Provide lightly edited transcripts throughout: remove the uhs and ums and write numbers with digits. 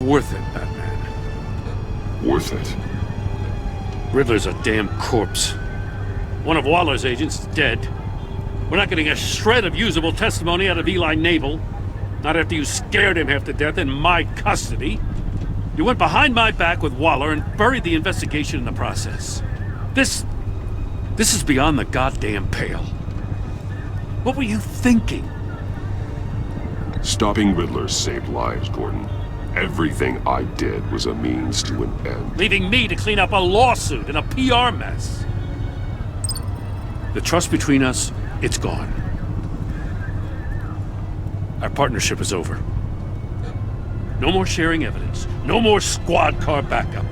worth it, Batman. Worth it? Riddler's a damn corpse. One of Waller's agents is dead. We're not getting a shred of usable testimony out of Eli Nabel. Not after you scared him half to death in my custody. You went behind my back with Waller and buried the investigation in the process. This is beyond the goddamn pale. What were you thinking? Stopping Riddler saved lives, Gordon. Everything I did was a means to an end. Leaving me to clean up a lawsuit and a PR mess. The trust between us, it's gone. Our partnership is over. No more sharing evidence. No more squad car backup.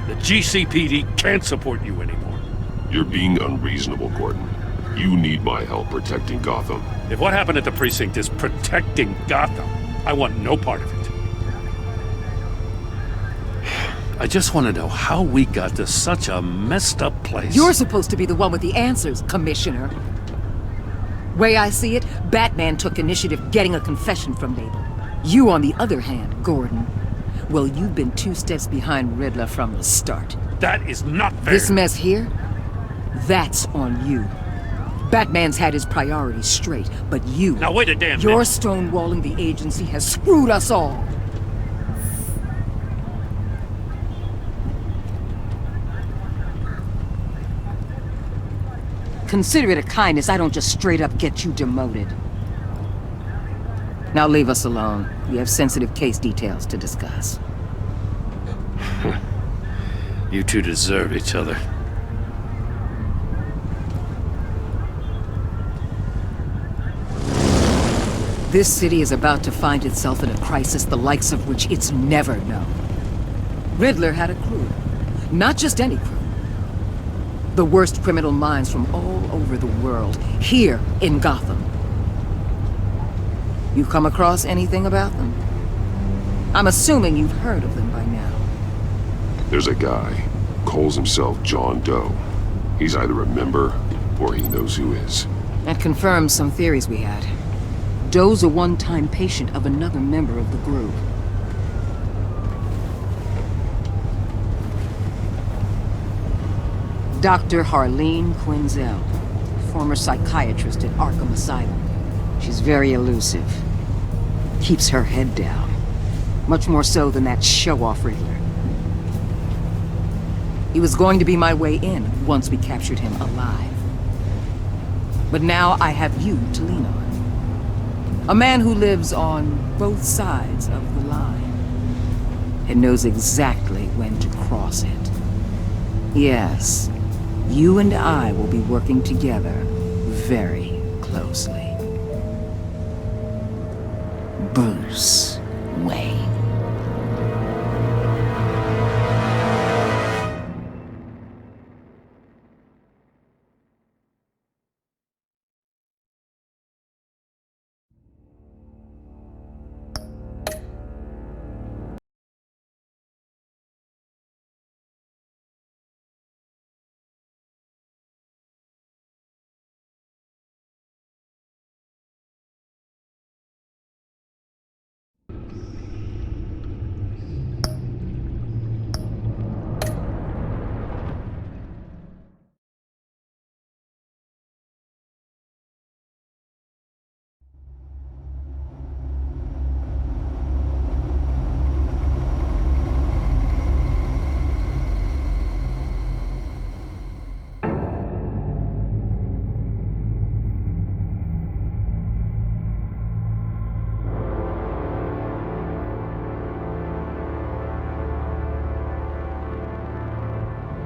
The GCPD can't support you anymore. You're being unreasonable, Gordon. You need my help protecting Gotham. If what happened at the precinct is protecting Gotham, I want no part of it. I just want to know how we got to such a messed up place. You're supposed to be the one with the answers, Commissioner. Way I see it, Batman took initiative getting a confession from Nabel. You, on the other hand, Gordon, well, you've been 2 steps behind Riddler from the start. That is not fair. This mess here, that's on you. Batman's had his priorities straight, but you... Now wait a damn minute. Your stonewalling the agency has screwed us all. Consider it a kindness I don't just straight up get you demoted. Now leave us alone. We have sensitive case details to discuss. You two deserve each other. This city is about to find itself in a crisis the likes of which it's never known. Riddler had a crew. Not just any crew. The worst criminal minds from all over the world, here in Gotham. You come across anything about them? I'm assuming you've heard of them by now. There's a guy, calls himself John Doe. He's either a member, or he knows who is. That confirms some theories we had. Doe's a one-time patient of another member of the group. Dr. Harleen Quinzel, former psychiatrist at Arkham Asylum. She's very elusive. Keeps her head down. Much more so than that show-off Riddler. He was going to be my way in once we captured him alive. But now I have you to lean on. A man who lives on both sides of the line. And knows exactly when to cross it. Yes. You and I will be working together very closely. Bruce Wayne.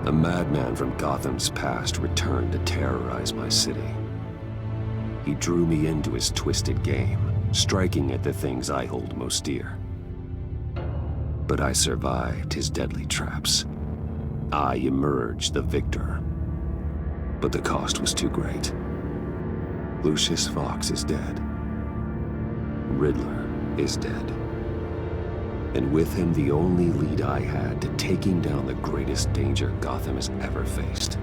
A madman from Gotham's past returned to terrorize my city. He drew me into his twisted game, striking at the things I hold most dear. But I survived his deadly traps. I emerged the victor. But the cost was too great. Lucius Fox is dead. Riddler is dead. And with him the only lead I had to taking down the greatest danger Gotham has ever faced.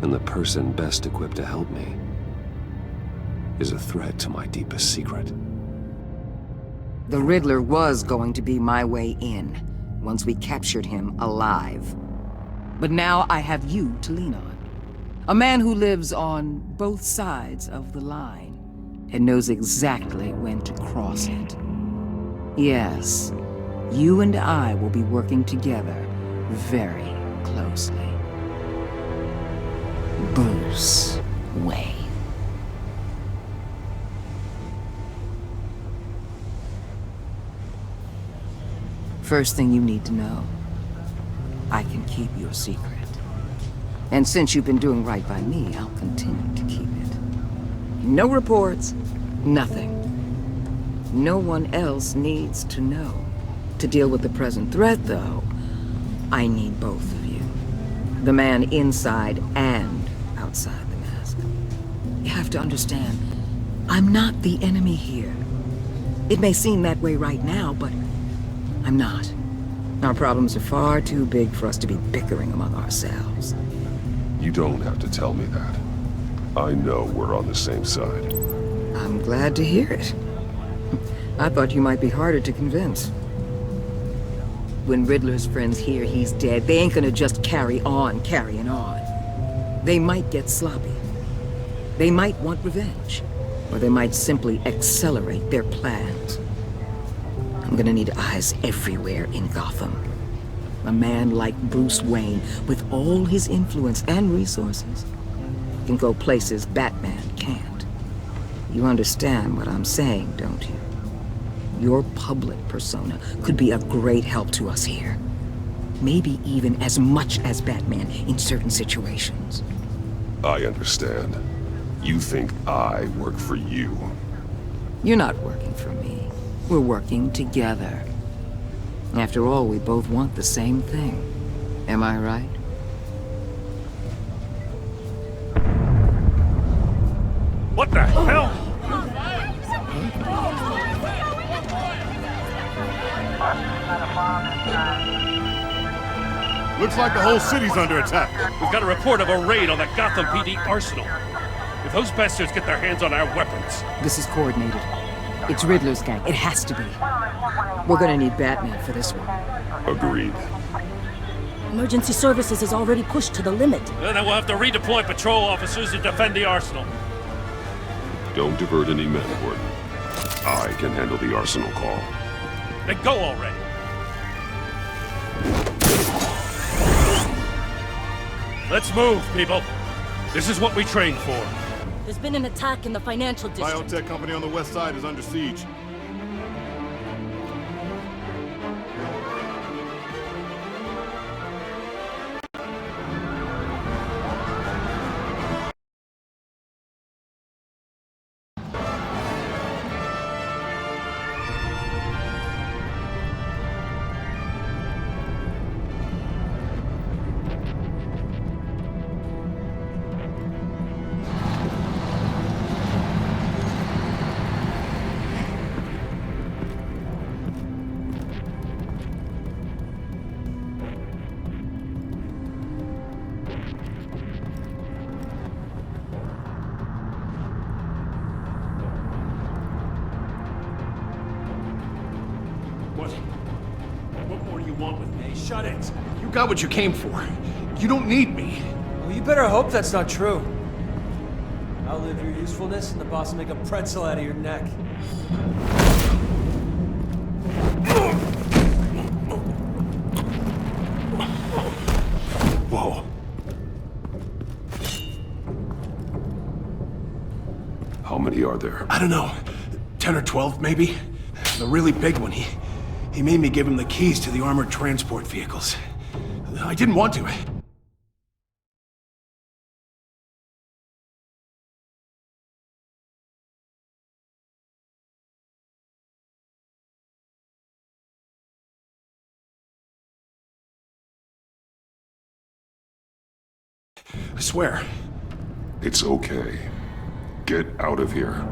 And the person best equipped to help me is a threat to my deepest secret. The Riddler was going to be my way in, once we captured him alive. But now I have you to lean on. A man who lives on both sides of the line, and knows exactly when to cross it. Yes, you and I will be working together very closely. Bruce Wayne. First thing you need to know, I can keep your secret. And since you've been doing right by me, I'll continue to keep it. No reports, nothing. No one else needs to know. To deal with the present threat, though, I need both of you. The man inside and outside the mask. You have to understand, I'm not the enemy here. It may seem that way right now, but I'm not. Our problems are far too big for us to be bickering among ourselves. You don't have to tell me that. I know we're on the same side. I'm glad to hear it. I thought you might be harder to convince. When Riddler's friends hear he's dead, they ain't gonna just carry on carrying on. They might get sloppy. They might want revenge. Or they might simply accelerate their plans. I'm gonna need eyes everywhere in Gotham. A man like Bruce Wayne, with all his influence and resources, can go places Batman can't. You understand what I'm saying, don't you? Your public persona could be a great help to us here. Maybe even as much as Batman in certain situations. I understand. You think I work for you. You're not working for me. We're working together. After all, we both want the same thing. Am I right? What the hell? Looks like the whole city's under attack. We've got a report of a raid on the Gotham PD arsenal. If those bastards get their hands on our weapons... This is coordinated. It's Riddler's gang. It has to be. We're gonna need Batman for this one. Agreed. Emergency services is already pushed to the limit. Then we'll have to redeploy patrol officers to defend the arsenal. Don't divert any men, Gordon. I can handle the arsenal call. Then go already. Let's move, people. This is what we trained for. There's been an attack in the financial district. Biotech company on the west side is under siege. What more do you want with me? Shut it! You got what you came for. You don't need me. Well, you better hope that's not true. I'll live your usefulness, and the boss will make a pretzel out of your neck. Whoa. How many are there? I don't know. 10 or 12, maybe? The really big one, he made me give him the keys to the armored transport vehicles. I didn't want to. I swear. It's okay. Get out of here.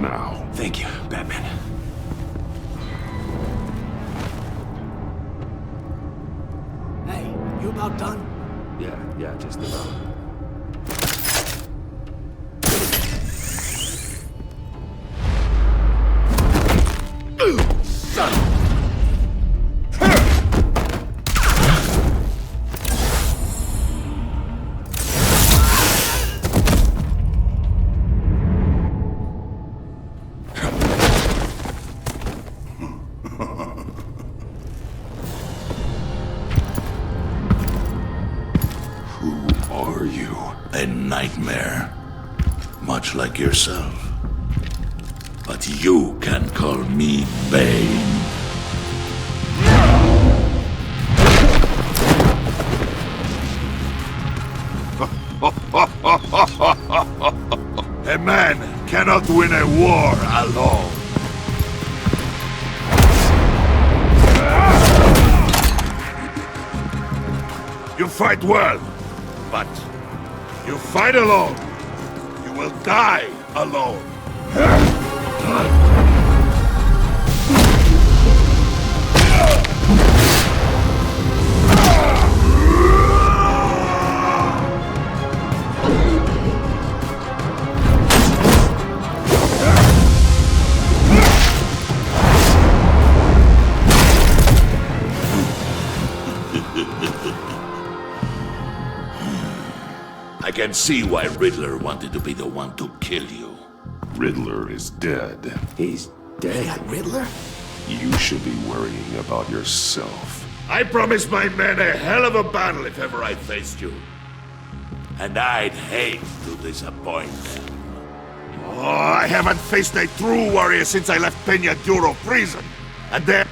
Now. Thank you, Batman. Hey, you about done? Yeah, just about. Ugh! are you? A nightmare. Much like yourself. But you can call me Bane. A man cannot win a war alone. You fight well, but you fight alone. You will die alone. I can see why Riddler wanted to be the one to kill you. Riddler is dead. He's dead. Riddler? You should be worrying about yourself. I promised my men a hell of a battle if ever I faced you. And I'd hate to disappoint them. Oh, I haven't faced a true warrior since I left Peña Duro prison. And then...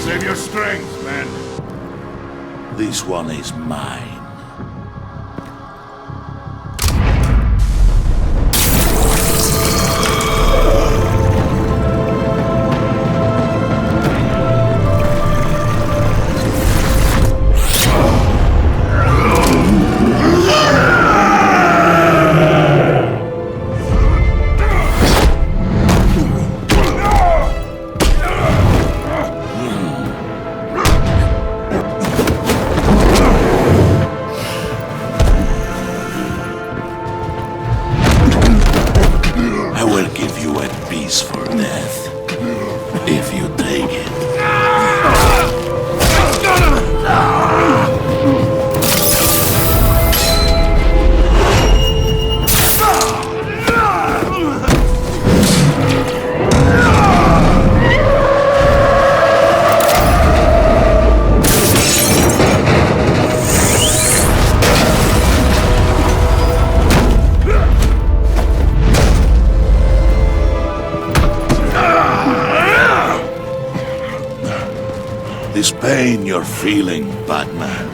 Save your strength, man. This one is mine. For death, if you take it. This pain you're feeling, Batman.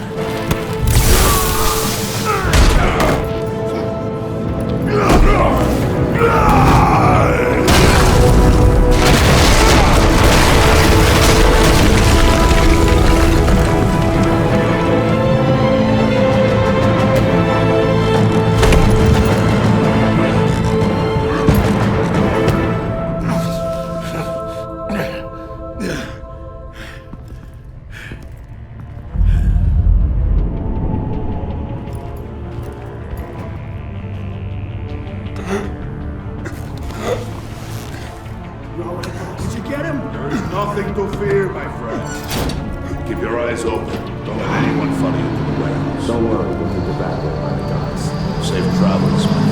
Did you get him? There is nothing to fear, my friend. Keep your eyes open. Don't let anyone follow you to the warehouse. Don't worry, we'll meet you back there by the docks. Safe travels, my friends.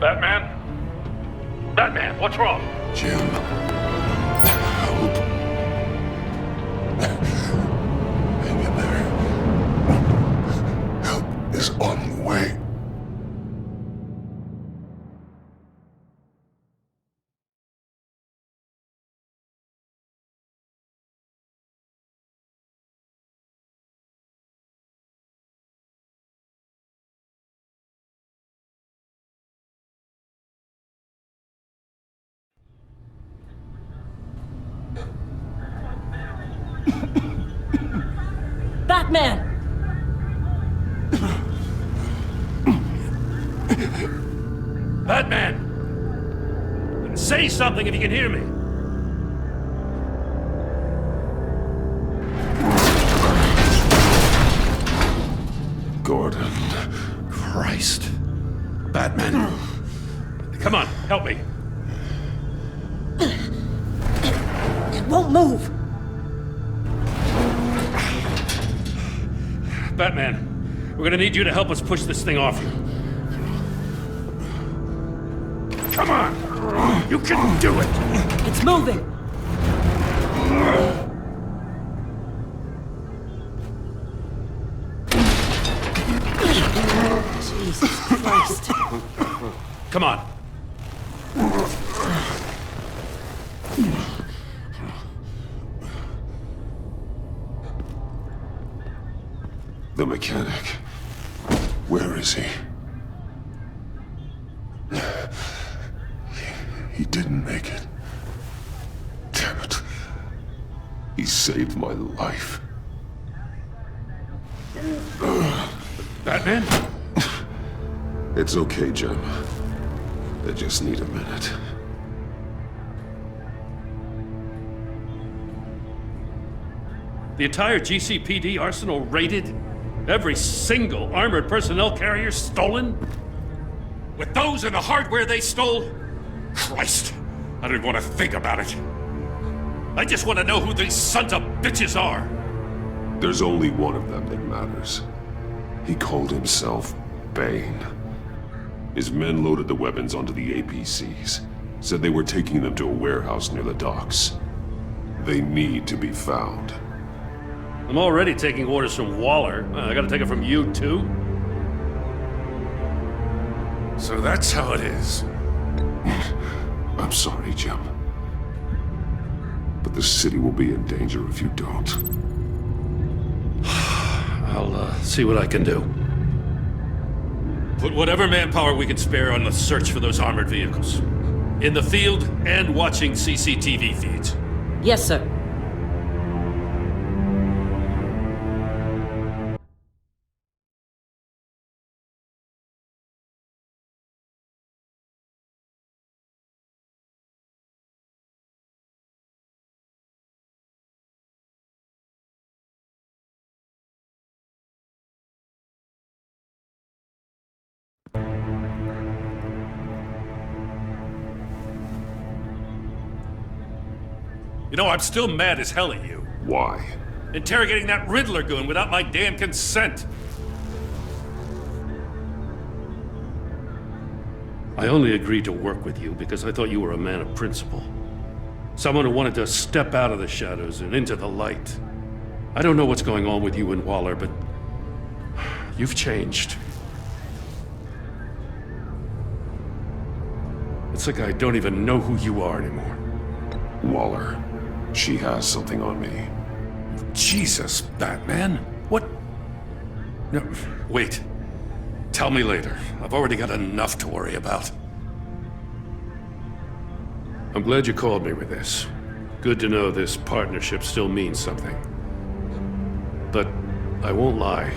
Batman? Batman, what's wrong? Jim. Help. Hang in there. Help is on the way. Batman! Say something if you can hear me. Gordon. Christ. Batman. Come on, help me. It won't move. Batman, we're gonna need you to help us push this thing off you. Come on! You can do it! It's moving. Jesus Christ. Come on. The mechanic. Where is he? He didn't make it. Damn it. He saved my life. Batman? It's okay, Jim. I just need a minute. The entire GCPD arsenal raided? Every single armored personnel carrier stolen? With those and the hardware they stole? Christ, I don't even want to think about it. I just want to know who these sons of bitches are. There's only one of them that matters. He called himself Bane. His men loaded the weapons onto the APCs. Said they were taking them to a warehouse near the docks. They need to be found. I'm already taking orders from Waller. I gotta take it from you, too? So that's how it is. I'm sorry, Jim. But the city will be in danger if you don't. I'll see what I can do. Put whatever manpower we can spare on the search for those armored vehicles. In the field and watching CCTV feeds. Yes, sir. You know, I'm still mad as hell at you. Why? Interrogating that Riddler goon without my damn consent. I only agreed to work with you because I thought you were a man of principle. Someone who wanted to step out of the shadows and into the light. I don't know what's going on with you and Waller, but you've changed. It's like I don't even know who you are anymore. Waller. She has something on me. Jesus, Batman. What? No, wait. Tell me later. I've already got enough to worry about. I'm glad you called me with this. Good to know this partnership still means something. But I won't lie.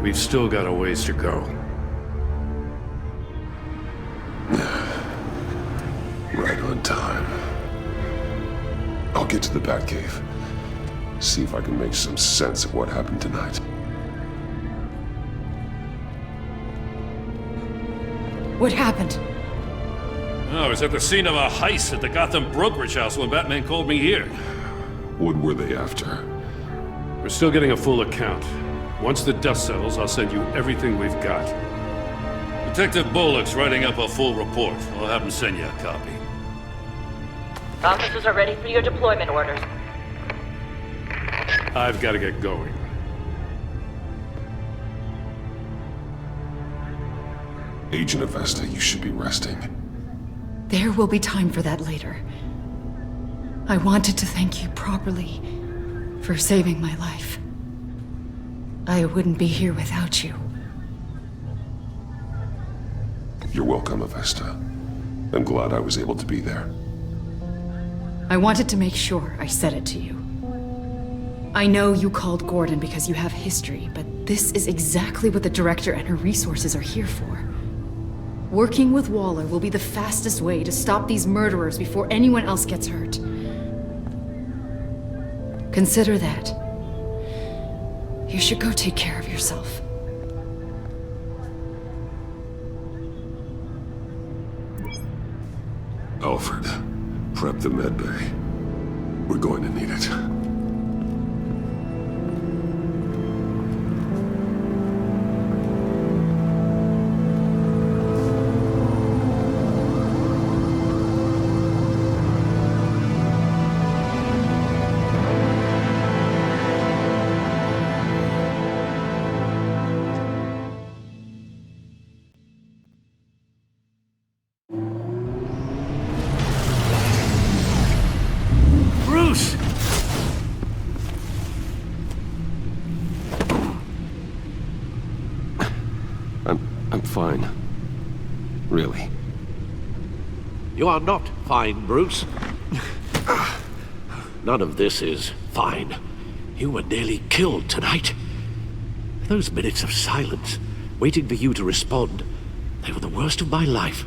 We've still got a ways to go. Right on time. I'll get to the Batcave. See if I can make some sense of what happened tonight. What happened? Oh, I was at the scene of a heist at the Gotham brokerage house when Batman called me here. What were they after? We're still getting a full account. Once the dust settles, I'll send you everything we've got. Detective Bullock's writing up a full report. I'll have him send you a copy. Officers are ready for your deployment orders. I've got to get going. Agent Avesta, you should be resting. There will be time for that later. I wanted to thank you properly for saving my life. I wouldn't be here without you. You're welcome, Avesta. I'm glad I was able to be there. I wanted to make sure I said it to you. I know you called Gordon because you have history, but this is exactly what the Director and her resources are here for. Working with Waller will be the fastest way to stop these murderers before anyone else gets hurt. Consider that. You should go take care of yourself. Alfred, prep the med bay. We're going to need it. Bruce! I'm fine. Really. You are not fine, Bruce. None of this is fine. You were nearly killed tonight. Those minutes of silence, waiting for you to respond, they were the worst of my life.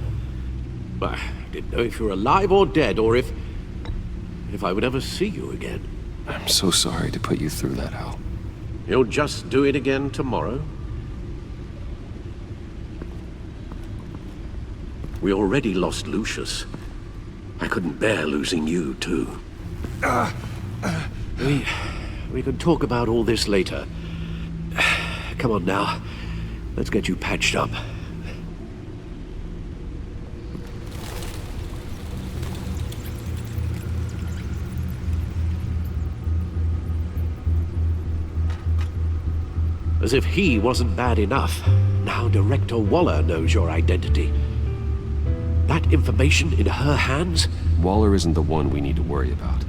I didn't know if you were alive or dead, or if I would ever see you again. I'm so sorry to put you through that, Al. You'll just do it again tomorrow? We already lost Lucius. I couldn't bear losing you, too. We can talk about all this later. Come on now. Let's get you patched up. As if he wasn't bad enough, now Director Waller knows your identity. That information in her hands? Waller isn't the one we need to worry about.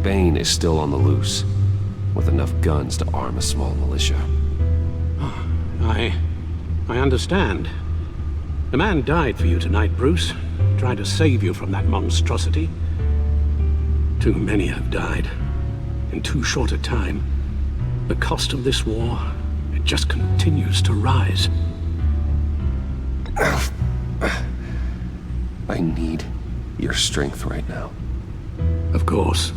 Bane is still on the loose, with enough guns to arm a small militia. I understand. The man died for you tonight, Bruce. Tried to save you from that monstrosity. Too many have died. In too short a time. The cost of this war, it just continues to rise. I need your strength right now. Of course.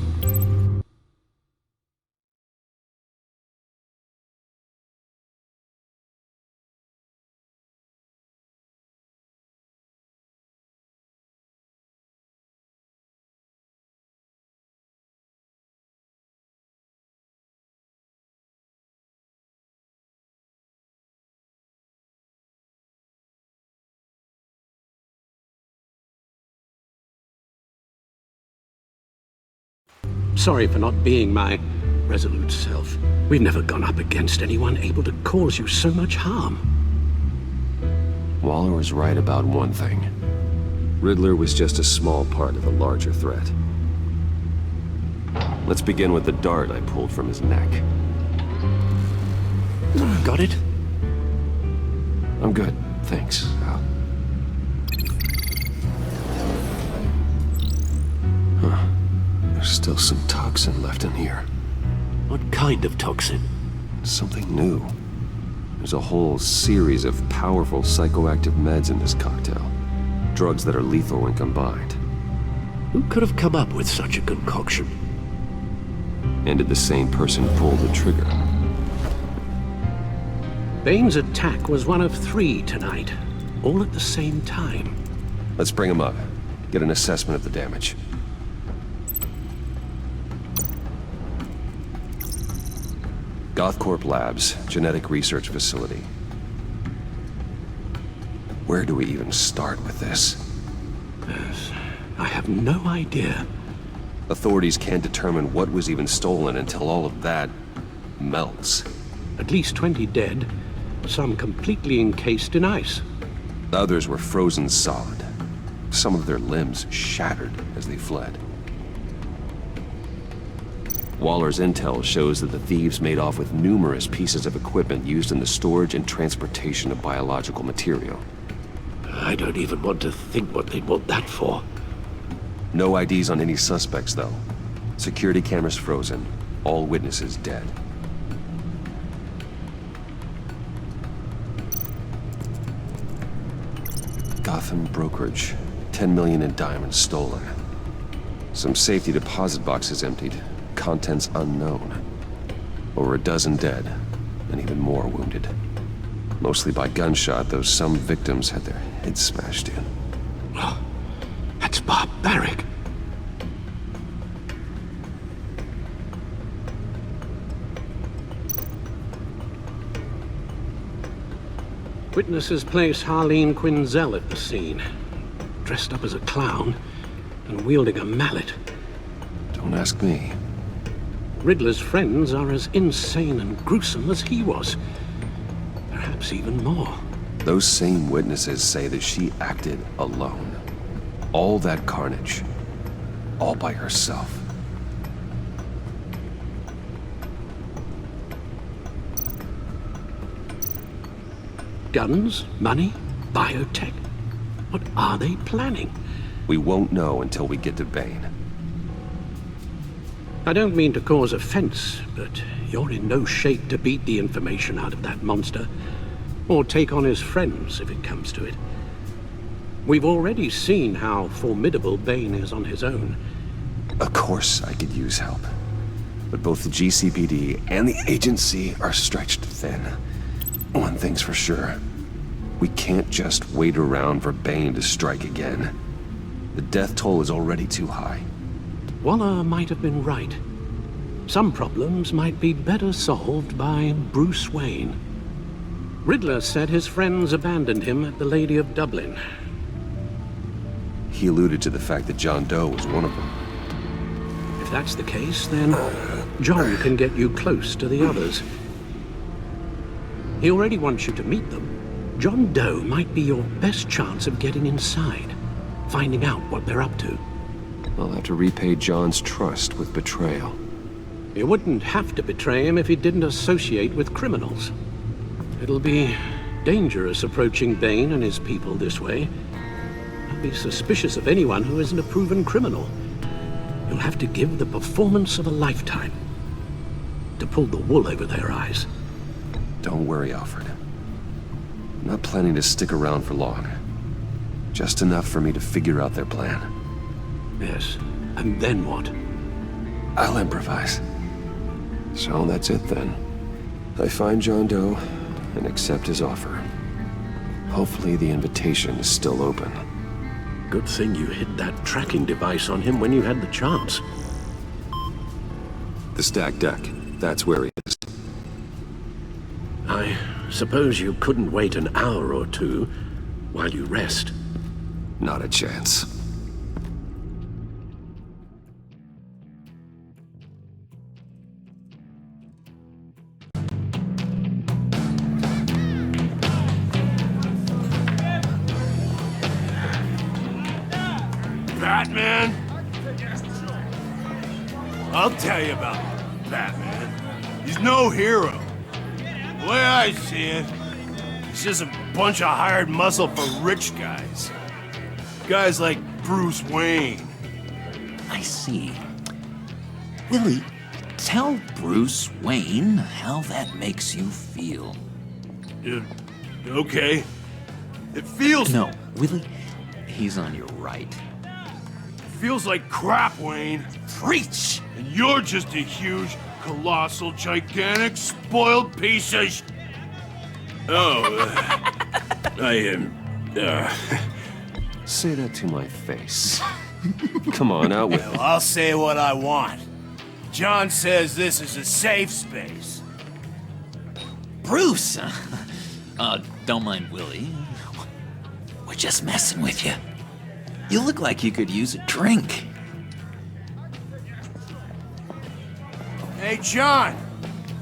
Sorry for not being my resolute self. We've never gone up against anyone able to cause you so much harm. Waller was right about one thing. Riddler was just a small part of the larger threat. Let's begin with the dart I pulled from his neck. Got it? I'm good, thanks, Al. Huh. There's still some toxin left in here. What kind of toxin? Something new. There's a whole series of powerful psychoactive meds in this cocktail. Drugs that are lethal when combined. Who could have come up with such a concoction? And did the same person pull the trigger? Bane's attack was one of 3 tonight, all at the same time. Let's bring him up. Get an assessment of the damage. Gothcorp Labs, genetic research facility. Where do we even start with this? Yes, I have no idea. Authorities can't determine what was even stolen until all of that melts. At least 20 dead, some completely encased in ice. Others were frozen solid. Some of their limbs shattered as they fled. Waller's intel shows that the thieves made off with numerous pieces of equipment used in the storage and transportation of biological material. I don't even want to think what they'd want that for. No IDs on any suspects, though. Security cameras frozen. All witnesses dead. Gotham brokerage. 10 million in diamonds stolen. Some safety deposit boxes emptied. Contents unknown. Over a dozen dead, and even more wounded. Mostly by gunshot, though some victims had their heads smashed in. Oh, that's barbaric. Witnesses place Harleen Quinzel at the scene, dressed up as a clown and wielding a mallet. Don't ask me. Riddler's friends are as insane and gruesome as he was. Perhaps even more. Those same witnesses say that she acted alone. All that carnage. All by herself. Guns, money, biotech. What are they planning? We won't know until we get to Bane. I don't mean to cause offense, but you're in no shape to beat the information out of that monster, or take on his friends if it comes to it. We've already seen how formidable Bane is on his own. Of course I could use help. But both the GCPD and the agency are stretched thin. One thing's for sure. We can't just wait around for Bane to strike again. The death toll is already too high. Waller might have been right. Some problems might be better solved by Bruce Wayne. Riddler said his friends abandoned him at the Lady of Dublin. He alluded to the fact that John Doe was one of them. If that's the case, then John can get you close to the others. He already wants you to meet them. John Doe might be your best chance of getting inside, finding out what they're up to. I'll have to repay John's trust with betrayal. You wouldn't have to betray him if he didn't associate with criminals. It'll be dangerous approaching Bane and his people this way. I'd be suspicious of anyone who isn't a proven criminal. You'll have to give the performance of a lifetime to pull the wool over their eyes. Don't worry, Alfred. I'm not planning to stick around for long. Just enough for me to figure out their plan. Yes, and then what? I'll improvise. So that's it then. I find John Doe and accept his offer. Hopefully the invitation is still open. Good thing you hid that tracking device on him when you had the chance. The stacked deck. That's where he is. I suppose you couldn't wait an hour or two while you rest. Not a chance. Batman? I'll tell you about Batman. He's no hero. The way I see it, he's just a bunch of hired muscle for rich guys. Guys like Bruce Wayne. I see. Willie, tell Bruce Wayne how that makes you feel. Okay. It feels... No, Willie, he's on your right. Feels like crap, Wayne. Preach! And you're just a huge, colossal, gigantic, spoiled piece of I am, Say that to my face. Come on, out with it. Well, I'll say what I want. John says this is a safe space. Bruce! Don't mind Willie. We're just messing with you. You look like you could use a drink. Hey, John!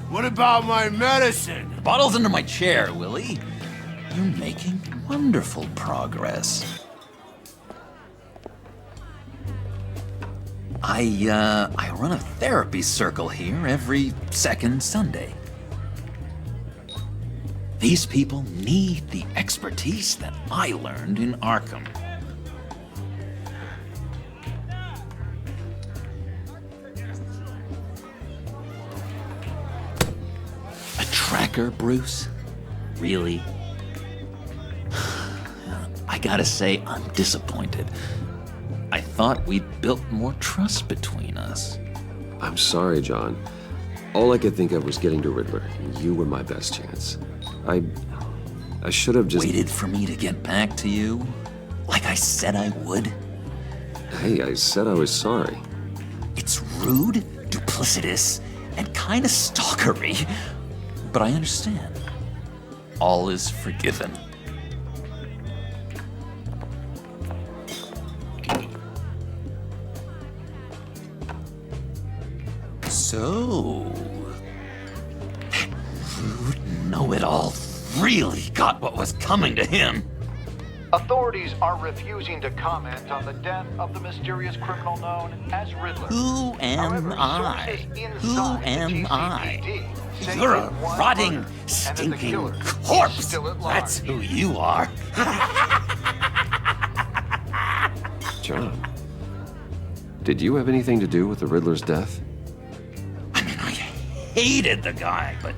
What about my medicine? The bottle's under my chair, Willie. You're making wonderful progress. I run a therapy circle here every second Sunday. These people need the expertise that I learned in Arkham. A tracker, Bruce? Really? I gotta say, I'm disappointed. I thought we'd built more trust between us. I'm sorry, John. All I could think of was getting to Riddler, and you were my best chance. I should have just... Waited for me to get back to you? Like I said I would? Hey, I said I was sorry. It's rude, duplicitous, and kinda stalkery. But I understand. All is forgiven. So... that rude know-it-all really got what was coming to him. Authorities are refusing to comment on the death of the mysterious criminal known as Riddler. Who am I? Who am I? You're a rotting, stinking corpse. That's who you are. John, did you have anything to do with the Riddler's death? I mean, I hated the guy, but...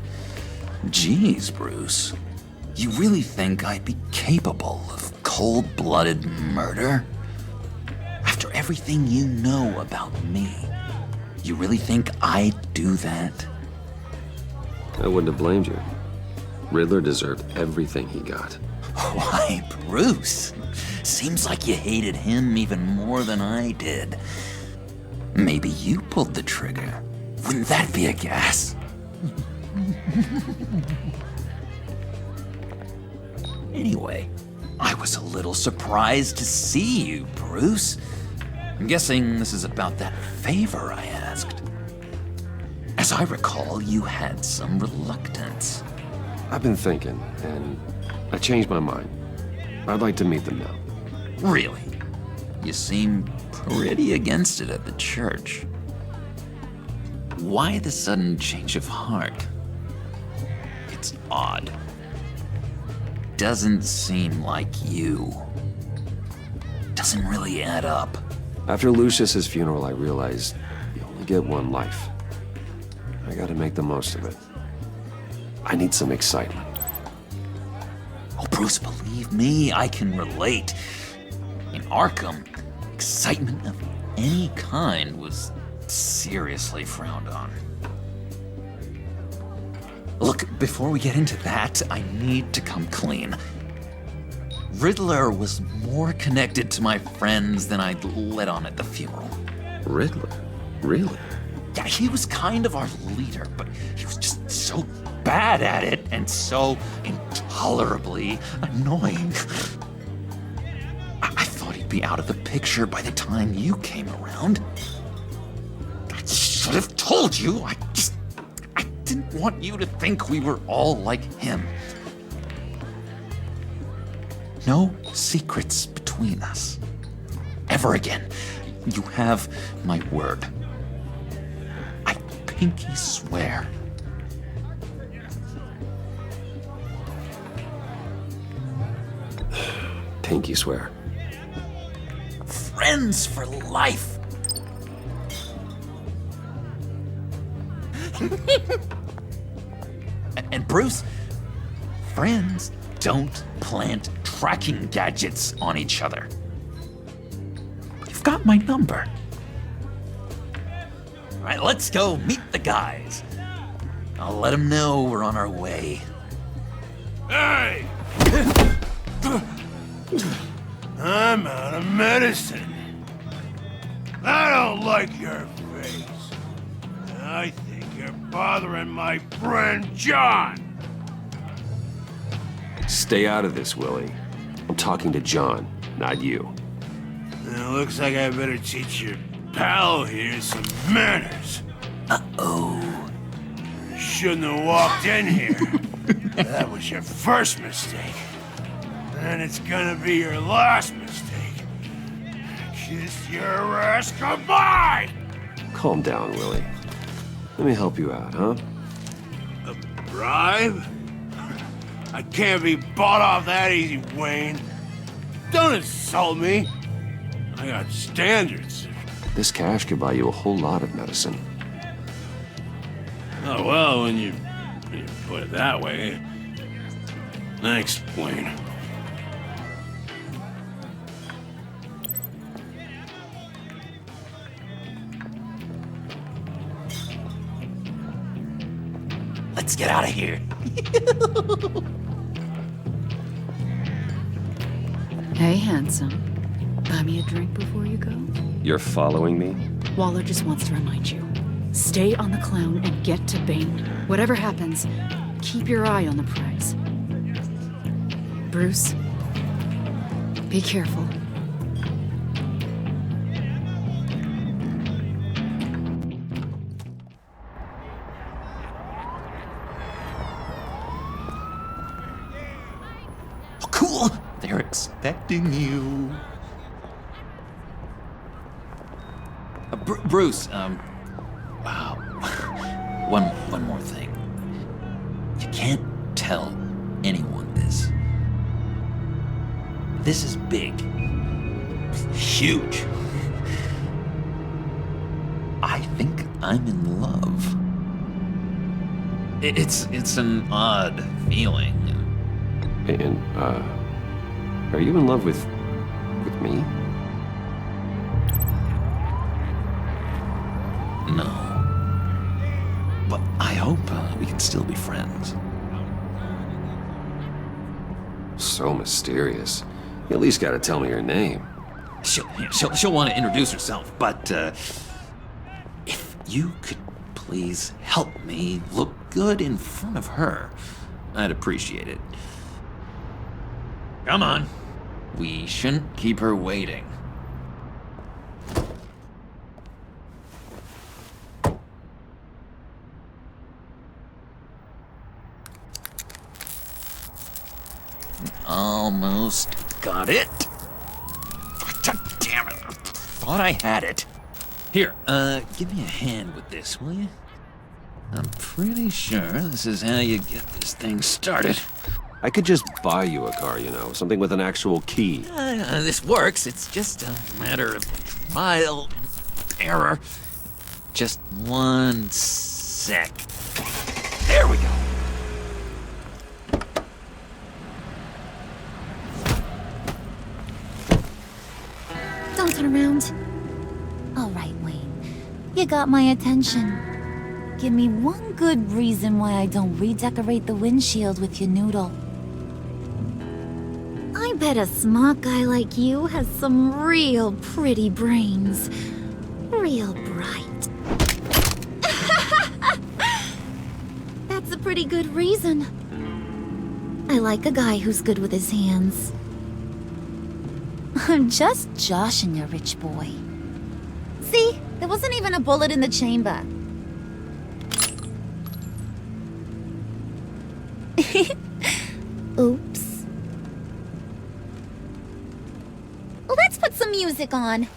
Geez, Bruce. You really think I'd be capable of cold-blooded murder? After everything you know about me, you really think I'd do that? I wouldn't have blamed you. Riddler deserved everything he got. Why, Bruce? Seems like you hated him even more than I did. Maybe you pulled the trigger. Wouldn't that be a gas? Anyway, I was a little surprised to see you, Bruce. I'm guessing this is about that favor I asked. As I recall, you had some reluctance. I've been thinking, and I changed my mind. I'd like to meet them now. Really? You seem pretty against it at the church. Why the sudden change of heart? It's odd. Doesn't seem like you. Doesn't really add up. After Lucius's funeral, I realized you only get one life. I gotta make the most of it. I need some excitement. Oh, Bruce, believe me, I can relate. In Arkham, excitement of any kind was seriously frowned on. Look, before we get into that, I need to come clean. Riddler was more connected to my friends than I'd let on at the funeral. Riddler? Really? Yeah, he was kind of our leader, but he was just so bad at it and so intolerably annoying. I thought he'd be out of the picture by the time you came around. I should have told you. I didn't want you to think we were all like him. No secrets between us. Ever again. You have my word. I pinky swear. Pinky swear. Friends for life. And Bruce, friends don't plant tracking gadgets on each other. You've got my number. All right, let's go meet the guys. I'll let them know we're on our way. Hey! I'm out of medicine. I don't like your face. I think you're bothering my friend John. Stay out of this, Willie. I'm talking to John, not you. It looks like I better teach your pal here some manners. Uh-oh. You shouldn't have walked in here. That was your first mistake. And it's gonna be your last mistake. Kiss your ass goodbye! Calm down, Willie. Let me help you out, huh? A bribe? I can't be bought off that easy, Wayne. Don't insult me. I got standards. This cash could buy you a whole lot of medicine. Oh, well, when you put it that way. Thanks, Wayne. Let's get out of here. Hey, handsome. Buy me a drink before you go? You're following me? Waller just wants to remind you. Stay on the clown and get to Bane. Whatever happens, keep your eye on the prize. Bruce, be careful. Oh, cool! They're expecting you. Bruce, wow. One more thing. You can't tell anyone this. This is big. Huge. I think I'm in love. It's an odd feeling. And, are you in love with me? No. But I hope we can still be friends. So mysterious. You at least gotta tell me your name. She'll want to introduce herself, but if you could please help me look good in front of her, I'd appreciate it. Come on. We shouldn't keep her waiting. Almost got it. Damn it. Thought I had it. Here, give me a hand with this, will you? I'm pretty sure this is how you get this thing started. I could just buy you a car, you know, something with an actual key. This works. It's just a matter of trial and error. Just 1 sec. There we go. Don't turn around. All right, Wayne. You got my attention. Give me one good reason why I don't redecorate the windshield with your noodle. I bet a smart guy like you has some real pretty brains. Real bright. That's a pretty good reason. I like a guy who's good with his hands. I'm just joshing you, rich boy. See? There wasn't even a bullet in the chamber. Oops. Let's put some music on.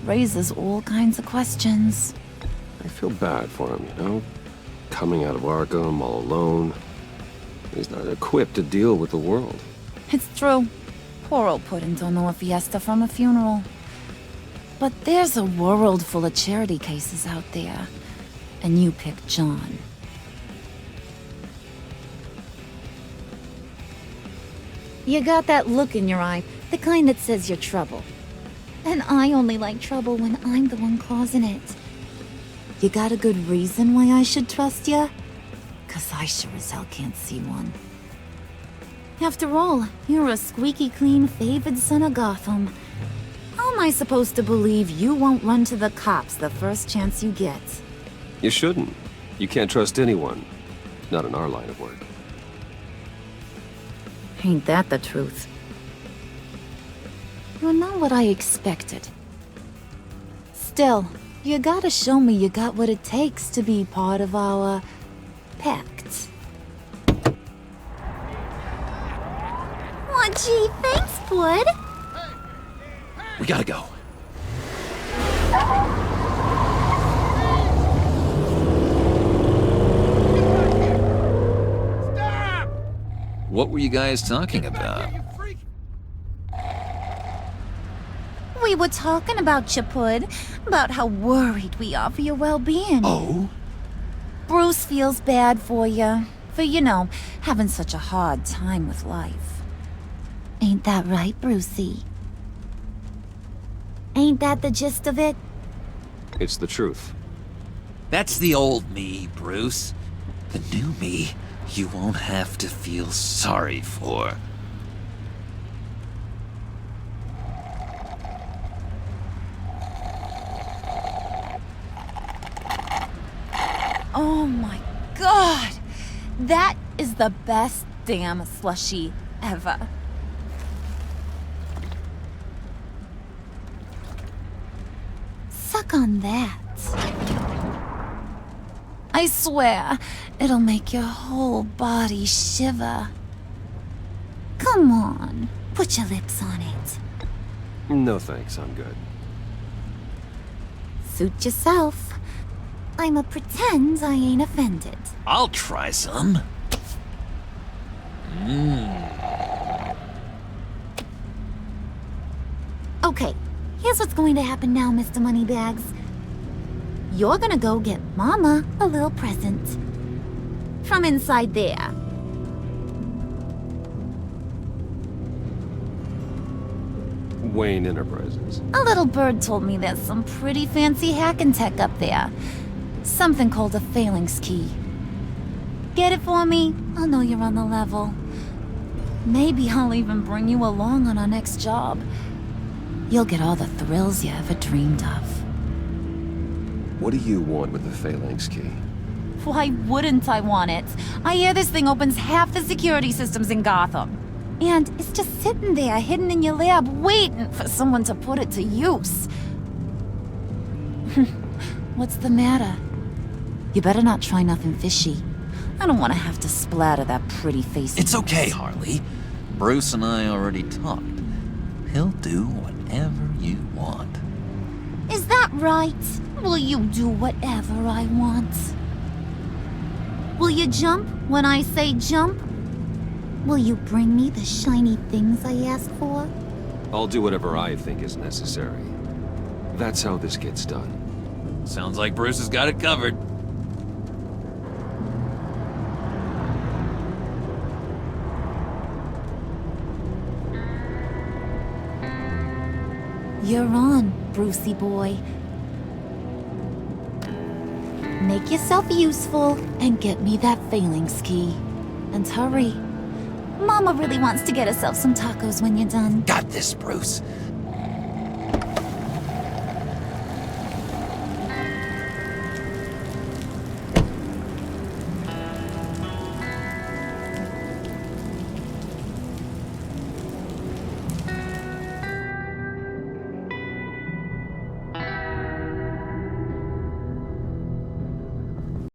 raises all kinds of questions. I feel bad for him, you know? Coming out of Arkham all alone. He's not equipped to deal with the world. It's true. Poor old Puddin' don't know a fiesta from a funeral. But there's a world full of charity cases out there. And you pick John. You got that look in your eye, the kind that says you're trouble. And I only like trouble when I'm the one causing it. You got a good reason why I should trust you? 'Cause I sure as hell can't see one. After all, you're a squeaky clean favored son of Gotham. How am I supposed to believe you won't run to the cops the first chance you get? You shouldn't. You can't trust anyone. Not in our line of work. Ain't that the truth? You're not what I expected. Still, you gotta show me you got what it takes to be part of our pact. Aw, gee, thanks, Bud. We gotta go. What were you guys talking about? We were talking about you, Pud. About how worried we are for your well-being. Oh? Bruce feels bad for you. For, you know, having such a hard time with life. Ain't that right, Brucey? Ain't that the gist of it? It's the truth. That's the old me, Bruce. The new me, you won't have to feel sorry for. Oh my god! That is the best damn slushie ever. Suck on that. I swear, it'll make your whole body shiver. Come on, put your lips on it. No thanks, I'm good. Suit yourself. I'ma pretend I ain't offended. I'll try some. Okay, here's what's going to happen now, Mr. Moneybags. You're gonna go get Mama a little present. From inside there. Wayne Enterprises. A little bird told me there's some pretty fancy hacking tech up there. Something called a phalanx key. Get it for me? I'll know you're on the level. Maybe I'll even bring you along on our next job. You'll get all the thrills you ever dreamed of. What do you want with the phalanx key? Why wouldn't I want it? I hear this thing opens half the security systems in Gotham. And it's just sitting there, hidden in your lab, waiting for someone to put it to use. What's the matter? You better not try nothing fishy. I don't want to have to splatter that pretty face. It's okay, Harley. Bruce and I already talked. He'll do whatever you want. Is that right? Will you do whatever I want? Will you jump when I say jump? Will you bring me the shiny things I ask for? I'll do whatever I think is necessary. That's how this gets done. Sounds like Bruce has got it covered. You're on, Brucey boy. Make yourself useful and get me that phalanx key. And hurry. Mama really wants to get herself some tacos when you're done. Got this, Bruce.